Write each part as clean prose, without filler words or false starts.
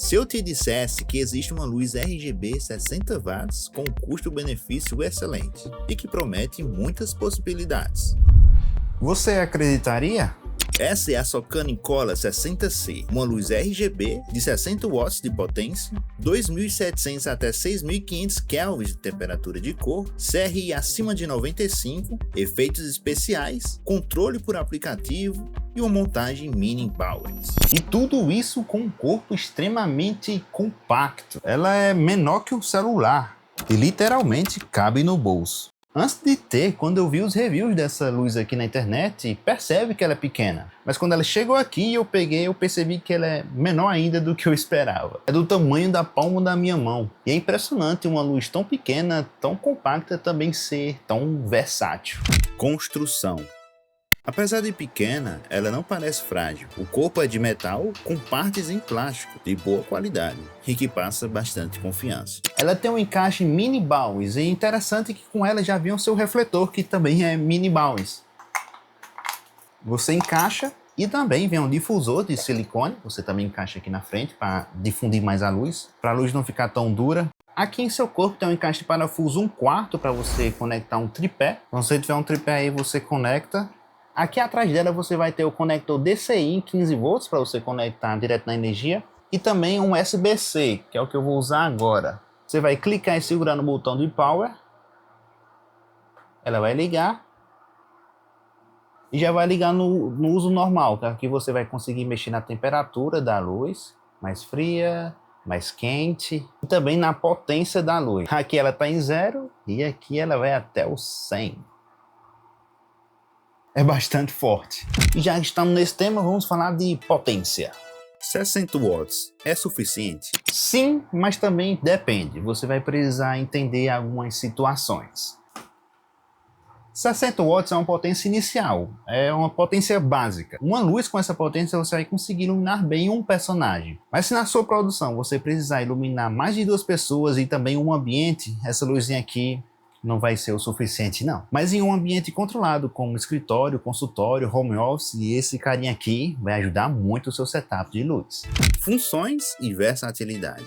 Se eu te dissesse que existe uma luz RGB 60 watts com um custo-benefício excelente e que promete muitas possibilidades, você acreditaria? Essa é a Socani Incola 60C, uma luz RGB de 60 watts de potência, 2.700 até 6.500 kelvins de temperatura de cor, CRI acima de 95, efeitos especiais, controle por aplicativo e uma montagem mini Bowers. E tudo isso com um corpo extremamente compacto. Ela é menor que o celular e literalmente cabe no bolso. Antes de ter, quando eu vi os reviews dessa luz aqui na internet, percebe que ela é pequena. Mas quando ela chegou aqui eu percebi que ela é menor ainda do que eu esperava. É do tamanho da palma da minha mão. E é impressionante uma luz tão pequena, tão compacta, também ser tão versátil. Construção. Apesar de pequena, ela não parece frágil. O corpo é de metal com partes em plástico de boa qualidade e que passa bastante confiança. Ela tem um encaixe mini Bowers e é interessante que com ela já vem o seu refletor, que também é mini Bowers. Você encaixa e também vem um difusor de silicone. Você também encaixa aqui na frente para difundir mais a luz, para a luz não ficar tão dura. Aqui em seu corpo tem um encaixe de parafuso 1/4 para você conectar um tripé. Quando você tiver um tripé aí, você conecta. Aqui atrás dela você vai ter o conector DCI 15 volts para você conectar direto na energia e também um USB-C, que é o que eu vou usar agora. Você vai clicar e segurar no botão de power, ela vai ligar e já vai ligar no uso normal, que aqui você vai conseguir mexer na temperatura da luz, mais fria, mais quente e também na potência da luz. Aqui ela está em 0 e aqui ela vai até o 100. É bastante forte. E já que estamos nesse tema, vamos falar de potência. 60 watts é suficiente? Sim, mas também depende. Você vai precisar entender algumas situações. 60 watts é uma potência inicial, é uma potência básica. Uma luz com essa potência você vai conseguir iluminar bem um personagem. Mas se na sua produção você precisar iluminar mais de 2 pessoas e também um ambiente, essa luzinha aqui não vai ser o suficiente não. Mas em um ambiente controlado, como escritório, consultório, home office, esse carinha aqui vai ajudar muito o seu setup de luz. Funções e versatilidade.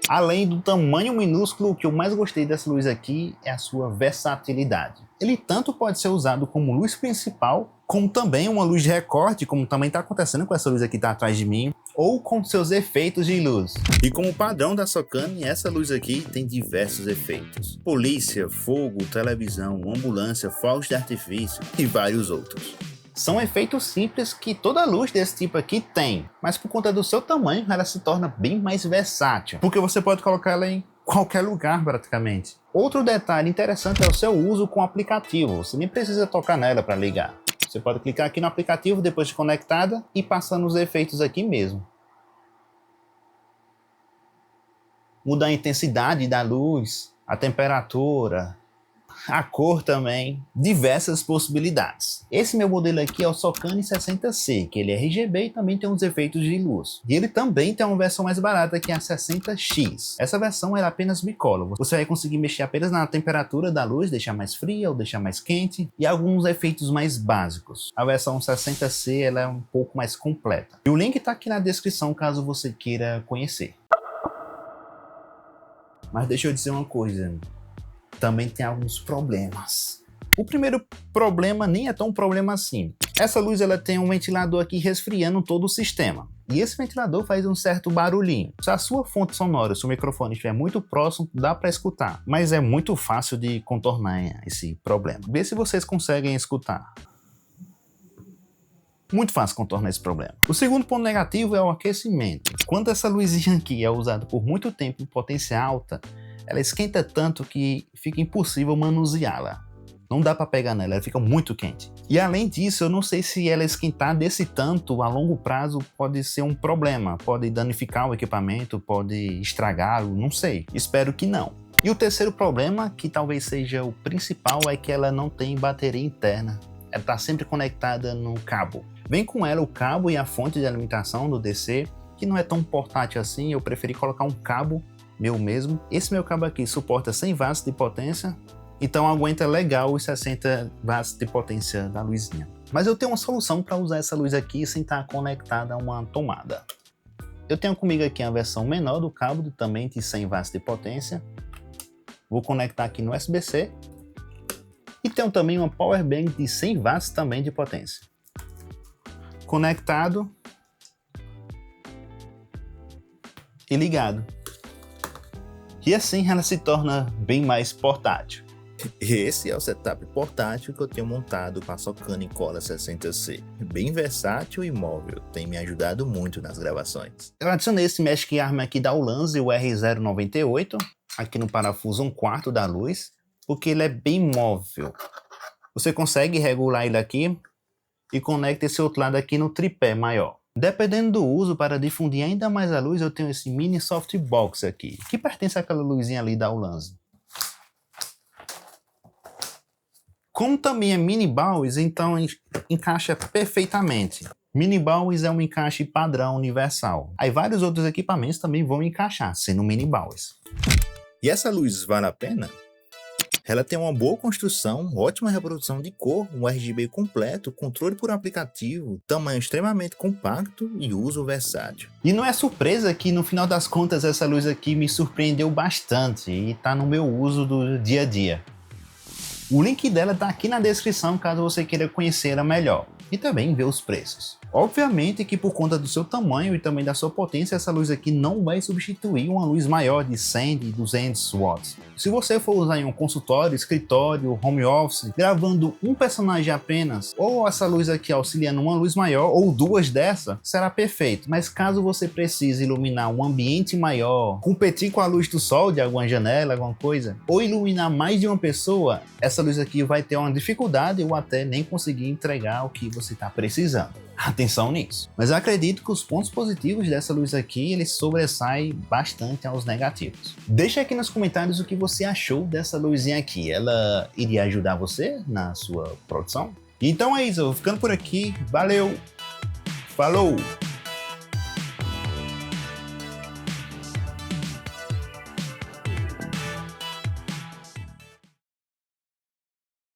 Além do tamanho minúsculo, o que eu mais gostei dessa luz aqui é a sua versatilidade. Ele tanto pode ser usado como luz principal, como também uma luz de recorte, como também está acontecendo com essa luz aqui que está atrás de mim, ou com seus efeitos de luz. E como padrão da Socani, essa luz aqui tem diversos efeitos. Polícia, fogo, televisão, ambulância, fogos de artifício e vários outros. São efeitos simples que toda luz desse tipo aqui tem, mas por conta do seu tamanho ela se torna bem mais versátil, porque você pode colocar ela em qualquer lugar praticamente. Outro detalhe interessante é o seu uso com o aplicativo, você nem precisa tocar nela para ligar. Você pode clicar aqui no aplicativo depois de conectada e passando os efeitos aqui mesmo. Mudar a intensidade da luz, a temperatura, a cor também, diversas possibilidades. Esse meu modelo aqui é o Socani 60C, que ele é RGB e também tem uns efeitos de luz. E ele também tem uma versão mais barata que é a 60X. Essa versão é apenas bicolor. Você vai conseguir mexer apenas na temperatura da luz, deixar mais fria ou deixar mais quente e alguns efeitos mais básicos. A versão 60C ela é um pouco mais completa. E o link está aqui na descrição caso você queira conhecer. Mas deixa eu dizer uma coisa, também tem alguns problemas. O primeiro problema nem é tão problema assim. Essa luz ela tem um ventilador aqui resfriando todo o sistema. E esse ventilador faz um certo barulhinho. Se a sua fonte sonora, se o microfone estiver muito próximo, dá para escutar. Mas é muito fácil de contornar esse problema. Vê se vocês conseguem escutar. Muito fácil contornar esse problema. O segundo ponto negativo é o aquecimento. Quando essa luzinha aqui é usada por muito tempo em potência alta, ela esquenta tanto que fica impossível manuseá-la. Não dá para pegar nela, ela fica muito quente. E além disso, eu não sei se ela esquentar desse tanto a longo prazo pode ser um problema. Pode danificar o equipamento, pode estragá-lo, não sei. Espero que não. E o terceiro problema, que talvez seja o principal, é que ela não tem bateria interna. Ela está sempre conectada no cabo. Vem com ela o cabo e a fonte de alimentação do DC, que não é tão portátil assim, eu preferi colocar um cabo meu mesmo. Esse meu cabo aqui suporta 100 watts de potência, então aguenta legal os 60 watts de potência da luzinha. Mas eu tenho uma solução para usar essa luz aqui sem estar conectada a uma tomada. Eu tenho comigo aqui a versão menor do cabo, também de 100 watts de potência. Vou conectar aqui no USB-C. E tenho também uma power bank de 100 watts também de potência. Conectado e ligado. E assim ela se torna bem mais portátil. Esse é o setup portátil que eu tenho montado com a Socani Cola 60C. Bem versátil e móvel, tem me ajudado muito nas gravações. Eu adicionei esse Magic Arm aqui da Ulanzi, o R098, aqui no parafuso 1/4 da luz, porque ele é bem móvel. Você consegue regular ele aqui e conecta esse outro lado aqui no tripé maior. Dependendo do uso, para difundir ainda mais a luz, eu tenho esse mini softbox aqui, que pertence àquela luzinha ali da Ulanzi. Como também é mini baús, então encaixa perfeitamente. Mini baús é um encaixe padrão universal. Aí vários outros equipamentos também vão encaixar, sendo mini baús. E essa luz vale a pena? Ela tem uma boa construção, ótima reprodução de cor, um RGB completo, controle por aplicativo, tamanho extremamente compacto e uso versátil. E não é surpresa que no final das contas essa luz aqui me surpreendeu bastante e está no meu uso do dia a dia. O link dela está aqui na descrição caso você queira conhecê-la melhor e também ver os preços. Obviamente que por conta do seu tamanho e também da sua potência, essa luz aqui não vai substituir uma luz maior de 100, de 200 watts. Se você for usar em um consultório, escritório, home office, gravando um personagem apenas, ou essa luz aqui auxiliando uma luz maior, ou duas dessa, será perfeito. Mas caso você precise iluminar um ambiente maior, competir com a luz do sol de alguma janela, alguma coisa, ou iluminar mais de uma pessoa, essa luz aqui vai ter uma dificuldade ou até nem conseguir entregar o que você está precisando. Atenção nisso. Mas eu acredito que os pontos positivos dessa luz aqui, eles sobressaem bastante aos negativos. Deixa aqui nos comentários o que você achou dessa luzinha aqui. Ela iria ajudar você na sua produção? Então é isso, eu vou ficando por aqui. Valeu! Falou!